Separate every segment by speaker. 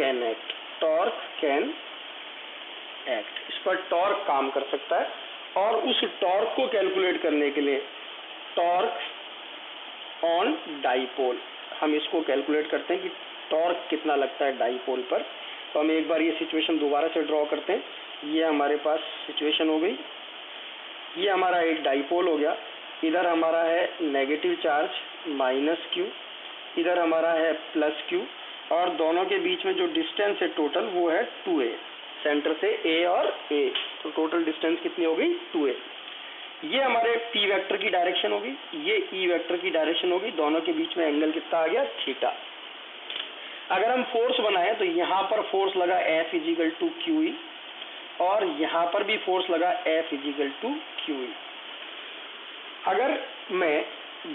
Speaker 1: Can act, torque can act, इस पर torque काम कर सकता है। और उस टॉर्क को कैलकुलेट करने के लिए टॉर्क ऑन डाइपोल, हम इसको कैलकुलेट करते हैं कि टॉर्क कितना लगता है डाइपोल पर। तो हम एक बार ये सिचुएशन दोबारा से ड्रॉ करते हैं। ये हमारे पास सिचुएशन हो गई, ये हमारा एक डाइपोल हो गया, इधर हमारा है नेगेटिव चार्ज माइनस क्यू, इधर हमारा है प्लस क्यू, और दोनों के बीच में जो डिस्टेंस है टोटल वो है 2a, सेंटर से a और a, तो टोटल डिस्टेंस कितनी हो गई 2a। ये हमारे p वेक्टर की डायरेक्शन होगी, ये e वेक्टर की डायरेक्शन होगी, दोनों के बीच में एंगल कितना आ गया थीटा। अगर हम फोर्स बनाएं तो यहाँ पर फोर्स लगा F इजिकल टू QE और यहाँ पर भी फोर्स लगा F इजिकल टू QE। अगर मैं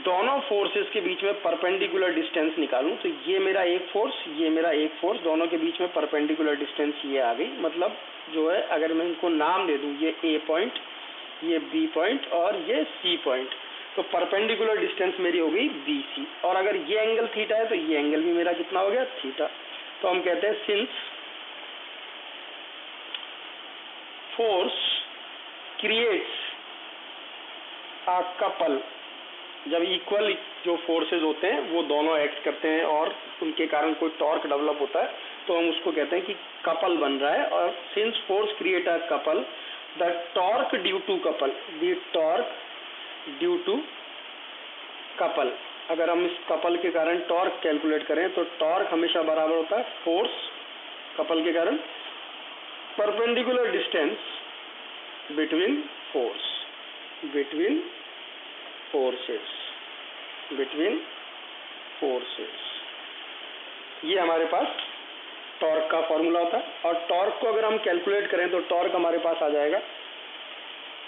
Speaker 1: दोनों फोर्सेस के बीच में परपेंडिकुलर डिस्टेंस निकालूं तो ये मेरा एक फोर्स, ये मेरा एक फोर्स, दोनों के बीच में परपेंडिकुलर डिस्टेंस ये आ गई। मतलब जो है अगर मैं इनको नाम दे दूं, ये A पॉइंट, ये B पॉइंट और ये C पॉइंट, तो परपेंडिकुलर डिस्टेंस मेरी हो गई BC। और अगर ये एंगल थीटा है तो ये एंगल भी मेरा कितना हो गया थीटा। तो हम कहते हैं since force creates a couple, जब इक्वल जो फोर्सेस होते हैं वो दोनों एक्ट करते हैं और उनके कारण कोई टॉर्क डेवलप होता है, तो हम उसको कहते हैं कि कपल बन रहा है। और since force create a couple, the torque due to couple, the torque due to couple, अगर हम इस कपल के कारण टॉर्क कैलकुलेट करें तो टॉर्क हमेशा बराबर होता है फोर्स कपल के कारण perpendicular distance between force, between forces. ये हमारे पास टॉर्क का फॉर्मूला होता है। और टॉर्क को अगर हम कैलकुलेट करें तो टॉर्क हमारे पास आ जाएगा,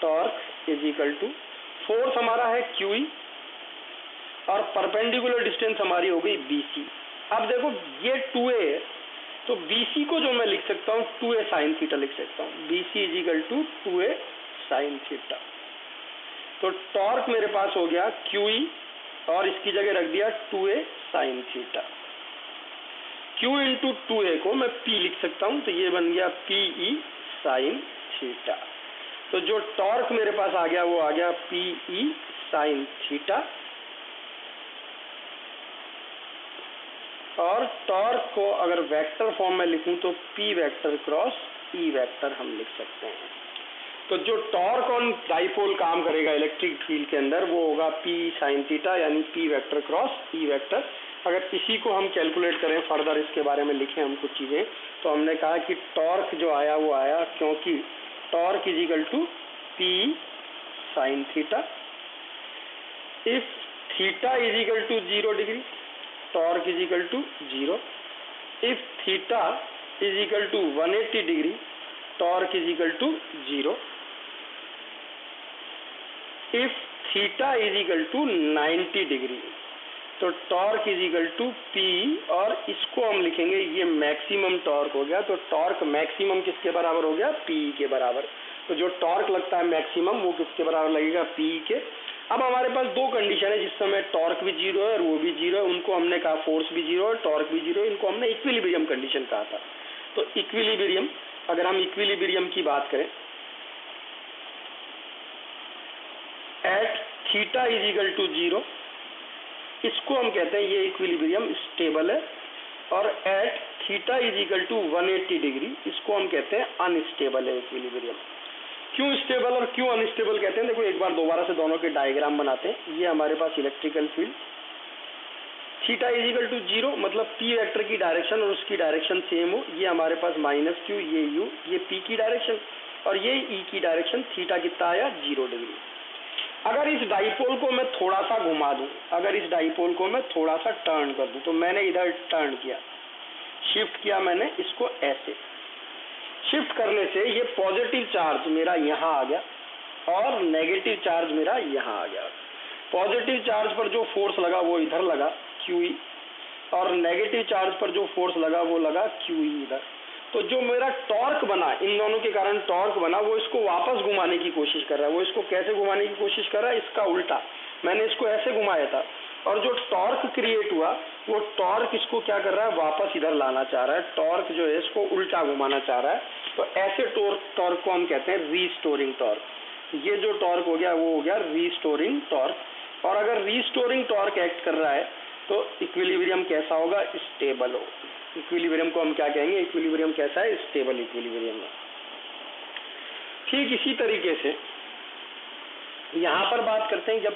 Speaker 1: torque is equal to force हमारा है QE और परपेंडिकुलर डिस्टेंस हमारी हो गई BC। अब देखो ये 2a है, तो BC को जो मैं लिख सकता हूँ 2a साइन थीटा लिख सकता हूँ, BC is equal to 2a sine theta. तो टॉर्क मेरे पास हो गया QE और इसकी जगह रख दिया 2a sine theta. Q into 2a को मैं P लिख सकता हूं, तो ये बन गया PE साइन थीटा। तो जो टॉर्क मेरे पास आ गया वो आ गया PE साइन थीटा। और टॉर्क को अगर वेक्टर फॉर्म में लिखूं तो P vector cross E vector हम लिख सकते हैं। तो जो टॉर्क ऑन डाइपोल काम करेगा इलेक्ट्रिक फील्ड के अंदर वो होगा P साइन थीटा, यानी P vector cross E vector. अगर इसी को हम कैलकुलेट करें फर्दर, इसके बारे में लिखें हम कुछ चीजें, तो हमने कहा कि टॉर्क जो आया वो आया क्योंकि torque is equal to P sine theta. If theta is equal to 0 degree, torque is equal to 0। If theta is equal to 180 degree, torque is equal to 0। If theta is equal to 90 degree, तो torque is equal to P, और इसको हम लिखेंगे ये maximum torque हो गया। तो torque maximum किसके बराबर हो गया P के बराबर। तो जो टॉर्क लगता है मैक्सिमम वो किसके बराबर लगेगा P के। अब हमारे पास दो कंडीशन है जिस समय टॉर्क भी 0 है और वो भी 0 है, उनको हमने कहा फोर्स भी 0 है और टॉर्क भी 0 है, इनको हमने इक्विलिब्रियम कंडीशन कहा था। तो इक्विलिब्रियम, अगर हम इक्विलिब्रियम की बात करें, at theta is equal to 0, इसको हम कहते हैं ये इक्विलिब्रियम स्टेबल है। और at theta is equal to 180 degree, इसको हम कहते हैं अनस्टेबल है इक्विलिब्रियम। क्यों स्टेबल और क्यों अनस्टेबल कहते हैं, देखो एक बार दोबारा से दोनों के डायग्राम बनाते हैं। ये हमारे पास electrical field, theta is equal to 0 मतलब P वेक्टर की डायरेक्शन और उसकी डायरेक्शन सेम हो। ये हमारे पास -q, ये u, ये P की डायरेक्शन और ये E की डायरेक्शन। थीटा कितना आया 0 डिग्री। अगर इस डाइपोल को मैं थोड़ा सा घुमा दूं, अगर इस डाइपोल को मैं थोड़ा सा टर्न कर दूं, तो मैंने इधर टर्न किया, शिफ्ट किया मैंने इसको ऐसे। शिफ्ट करने से ये पॉजिटिव चार्ज मेरा यहाँ आ गया और नेगेटिव चार्ज मेरा यहाँ आ गया। पॉजिटिव चार्ज पर जो फोर्स लगा वो इधर लगा QE, और नेगेटिव चार्ज पर जो फोर्स लगा वो लगा QE इधर। तो जो मेरा टॉर्क बना, इन दोनों के कारण टॉर्क बना, वो इसको वापस घुमाने की कोशिश कर रहा है। वो इसको कैसे घुमाने की कोशिश कर रहा है, इसका उल्टा। मैंने इसको ऐसे घुमाया था और जो टॉर्क क्रिएट हुआ वो टॉर्क इसको क्या कर रहा है, वापस इधर लाना चाह रहा है। टॉर्क जो है इसको उल्टा घुमाना चाह रहा है। तो ऐसे टॉर्क को हम कहते हैं रीस्टोरिंग टॉर्क। ये जो टॉर्क हो गया वो हो गया रीस्टोरिंग टॉर्क। और अगर रीस्टोरिंग टॉर्क एक्ट कर रहा है तो इक्विलिब्रियम कैसा होगा, स्टेबल हो। इक्विलिब्रियम को हम क्या कहेंगे, इक्विलिब्रियम कैसा है, स्टेबल इक्विलिब्रियम है। ठीक इसी तरीके से यहां पर बात करते हैं, जब